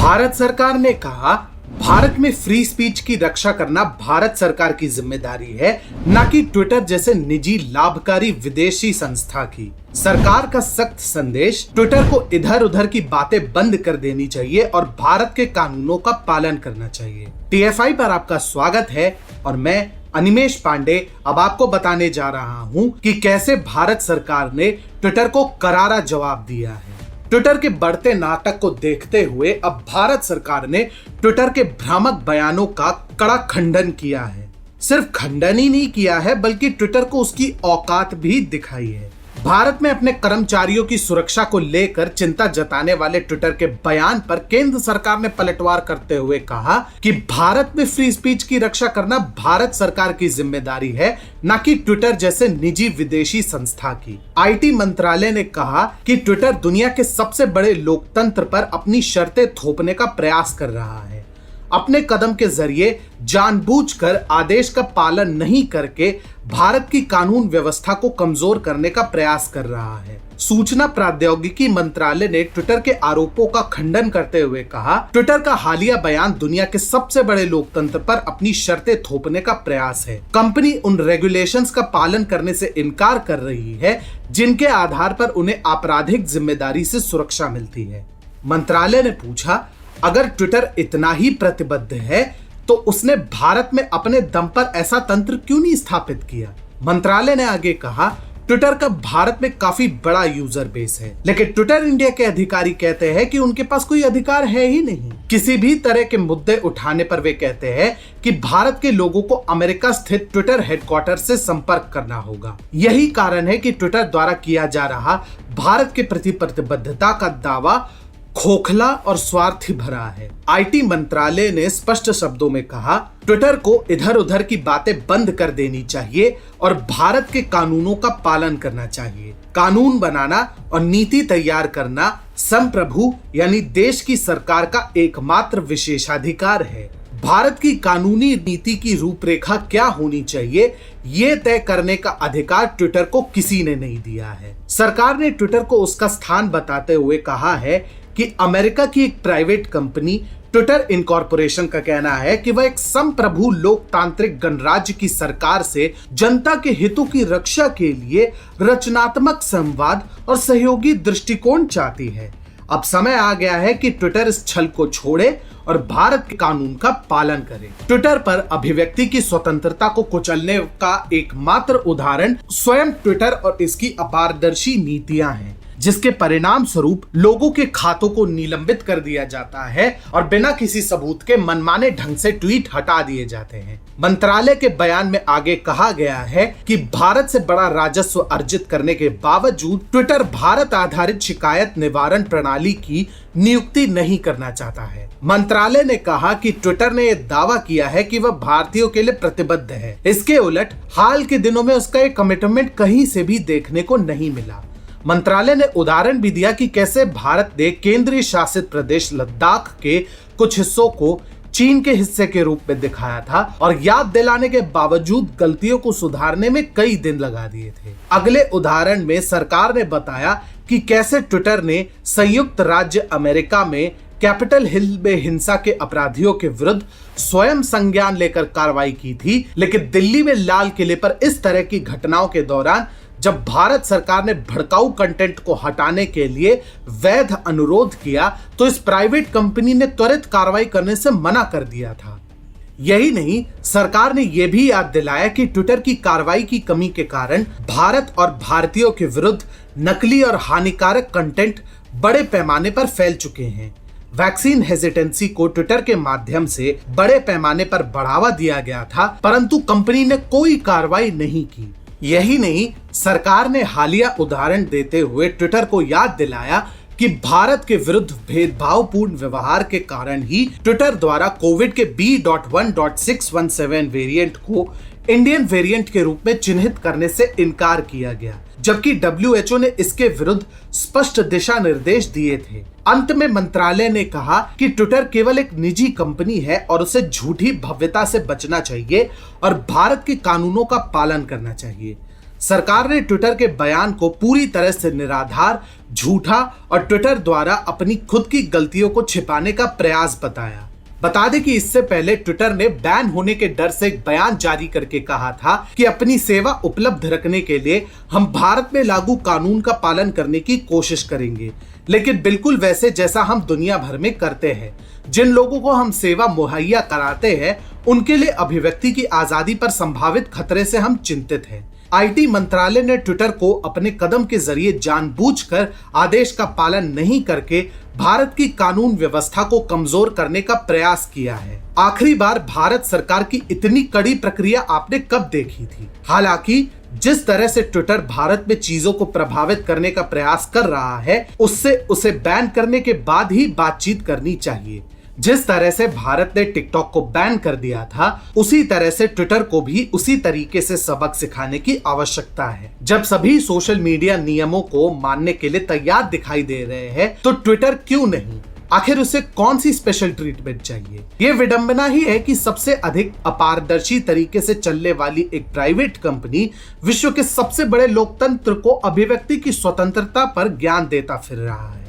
भारत सरकार ने कहा, भारत में फ्री स्पीच की रक्षा करना भारत सरकार की जिम्मेदारी है, न कि ट्विटर जैसे निजी लाभकारी विदेशी संस्था की। सरकार का सख्त संदेश, ट्विटर को इधर उधर की बातें बंद कर देनी चाहिए और भारत के कानूनों का पालन करना चाहिए। TFI पर आपका स्वागत है और मैं अनिमेश पांडे अब आपको बताने जा रहा हूं कि कैसे भारत सरकार ने ट्विटर को करारा जवाब दिया है। ट्विटर के बढ़ते नाटक को देखते हुए अब भारत सरकार ने ट्विटर के भ्रामक बयानों का कड़ा खंडन किया है। सिर्फ खंडन ही नहीं किया है बल्कि ट्विटर को उसकी औकात भी दिखाई है। भारत में अपने कर्मचारियों की सुरक्षा को लेकर चिंता जताने वाले ट्विटर के बयान पर केंद्र सरकार ने पलटवार करते हुए कहा कि भारत में फ्री स्पीच की रक्षा करना भारत सरकार की जिम्मेदारी है, न कि ट्विटर जैसे निजी विदेशी संस्था की। IT मंत्रालय ने कहा कि ट्विटर दुनिया के सबसे बड़े लोकतंत्र पर अपनी शर्तें थोपने का प्रयास कर रहा है। अपने कदम के जरिए जानबूझकर आदेश का पालन नहीं करके भारत की कानून व्यवस्था को कमजोर करने का प्रयास कर रहा है। सूचना प्रौद्योगिकी मंत्रालय ने ट्विटर के आरोपों का खंडन करते हुए कहा, ट्विटर का हालिया बयान दुनिया के सबसे बड़े लोकतंत्र पर अपनी शर्तें थोपने का प्रयास है। कंपनी उन रेगुलेशंस का पालन करने से इनकार कर रही है जिनके आधार पर उन्हें आपराधिक जिम्मेदारी से सुरक्षा मिलती है। मंत्रालय ने पूछा, अगर ट्विटर इतना ही प्रतिबद्ध है तो उसने भारत में अपने दम पर ऐसा तंत्र क्यों नहीं स्थापित किया। मंत्रालय ने आगे कहा, ट्विटर का भारत में काफी बड़ा यूजर बेस है, लेकिन ट्विटर इंडिया के अधिकारी कहते हैं कि उनके पास कोई अधिकार है ही नहीं। किसी भी तरह के मुद्दे उठाने पर वे कहते हैं कि भारत के लोगों को अमेरिका स्थित ट्विटर हेडक्वार्टर से संपर्क करना होगा। यही कारण है कि ट्विटर द्वारा किया जा रहा भारत के प्रति प्रतिबद्धता का दावा खोखला और स्वार्थी भरा है। IT मंत्रालय ने स्पष्ट शब्दों में कहा, ट्विटर को इधर उधर की बातें बंद कर देनी चाहिए और भारत के कानूनों का पालन करना चाहिए। कानून बनाना और नीति तैयार करना संप्रभु यानी देश की सरकार का एकमात्र विशेषाधिकार है। भारत की कानूनी नीति की रूपरेखा क्या होनी चाहिए, ये तय करने का अधिकार ट्विटर को किसी ने नहीं दिया है। सरकार ने ट्विटर को उसका स्थान बताते हुए कहा है कि अमेरिका की एक प्राइवेट कंपनी ट्विटर इनकॉर्पोरेशन का कहना है कि वह एक संप्रभु लोकतांत्रिक गणराज्य की सरकार से जनता के हितों की रक्षा के लिए रचनात्मक संवाद और सहयोगी दृष्टिकोण चाहती है। अब समय आ गया है कि ट्विटर इस छल को छोड़े और भारत के कानून का पालन करे। ट्विटर पर अभिव्यक्ति की स्वतंत्रता को कुचलने का एकमात्र उदाहरण स्वयं ट्विटर और इसकी अपारदर्शी नीतियां हैं, जिसके परिणाम स्वरूप लोगों के खातों को निलंबित कर दिया जाता है और बिना किसी सबूत के मनमाने ढंग से ट्वीट हटा दिए जाते हैं। मंत्रालय के बयान में आगे कहा गया है कि भारत से बड़ा राजस्व अर्जित करने के बावजूद ट्विटर भारत आधारित शिकायत निवारण प्रणाली की नियुक्ति नहीं करना चाहता है। मंत्रालय ने कहा कि ट्विटर ने यह दावा किया है कि वह भारतीयों के लिए प्रतिबद्ध है। इसके उलट हाल के दिनों में उसका एक कमिटमेंट कहीं से भी देखने को नहीं मिला। मंत्रालय ने उदाहरण भी दिया कि कैसे भारत ने केंद्रीय शासित प्रदेश लद्दाख के कुछ हिस्सों को चीन के हिस्से के रूप में दिखाया था और याद दिलाने के बावजूद गलतियों को सुधारने में कई दिन लगा दिए थे। अगले उदाहरण में सरकार ने बताया कि कैसे ट्विटर ने संयुक्त राज्य अमेरिका में कैपिटल हिल में हिंसा के अपराधियों के विरुद्ध स्वयं संज्ञान लेकर कार्रवाई की थी, लेकिन दिल्ली में लाल किले पर इस तरह की घटनाओं के दौरान जब भारत सरकार ने भड़काऊ कंटेंट को हटाने के लिए वैध अनुरोध किया तो इस प्राइवेट कंपनी ने त्वरित कार्रवाई करने से मना कर दिया था। यही नहीं, सरकार ने यह भी याद दिलाया कि ट्विटर की कार्रवाई की कमी के कारण भारत और भारतीयों के विरुद्ध नकली और हानिकारक कंटेंट बड़े पैमाने पर फैल चुके हैं। वैक्सीन हेजिटेंसी को ट्विटर के माध्यम से बड़े पैमाने पर बढ़ावा दिया गया था, परंतु कंपनी ने कोई कार्रवाई नहीं की। यही नहीं, सरकार ने हालिया उदाहरण देते हुए ट्विटर को याद दिलाया कि भारत के विरुद्ध भेदभावपूर्ण व्यवहार के कारण ही ट्विटर द्वारा कोविड के B.1.617 वेरिएंट को इंडियन वेरिएंट के रूप में चिन्हित करने से इनकार किया गया, जबकि WHO ने इसके विरुद्ध स्पष्ट दिशा निर्देश दिए थे। अंत में मंत्रालय ने कहा कि ट्विटर केवल एक निजी कंपनी है और उसे झूठी भव्यता से बचना चाहिए और भारत के कानूनों का पालन करना चाहिए। सरकार ने ट्विटर के बयान को पूरी तरह से निराधार, झूठा और ट्विटर द्वारा अपनी खुद की गलतियों को छिपाने का प्रयास बताया। बता दें कि इससे पहले ट्विटर ने बैन होने के डर से एक बयान जारी करके कहा था कि अपनी सेवा उपलब्ध रखने के लिए हम भारत में लागू कानून का पालन करने की कोशिश करेंगे, लेकिन बिल्कुल वैसे जैसा हम दुनिया भर में करते हैं। जिन लोगों को हम सेवा मुहैया कराते हैं उनके लिए अभिव्यक्ति की आजादी पर संभावित खतरे से हम चिंतित हैं। आईटी मंत्रालय ने ट्विटर को अपने कदम के जरिए जानबूझकर आदेश का पालन नहीं करके भारत की कानून व्यवस्था को कमजोर करने का प्रयास किया है। आखिरी बार भारत सरकार की इतनी कड़ी प्रक्रिया आपने कब देखी थी? हालांकि जिस तरह से ट्विटर भारत में चीजों को प्रभावित करने का प्रयास कर रहा है, उससे उसे बैन करने के बाद ही बातचीत करनी चाहिए। जिस तरह से भारत ने टिकटॉक को बैन कर दिया था, उसी तरह से ट्विटर को भी उसी तरीके से सबक सिखाने की आवश्यकता है। जब सभी सोशल मीडिया नियमों को मानने के लिए तैयार दिखाई दे रहे हैं, तो ट्विटर क्यों नहीं? आखिर उसे कौन सी स्पेशल ट्रीटमेंट चाहिए? ये विडंबना ही है कि सबसे अधिक अपारदर्शी तरीके से चलने वाली एक प्राइवेट कंपनी विश्व के सबसे बड़े लोकतंत्र को अभिव्यक्ति की स्वतंत्रता पर ज्ञान देता फिर रहा है।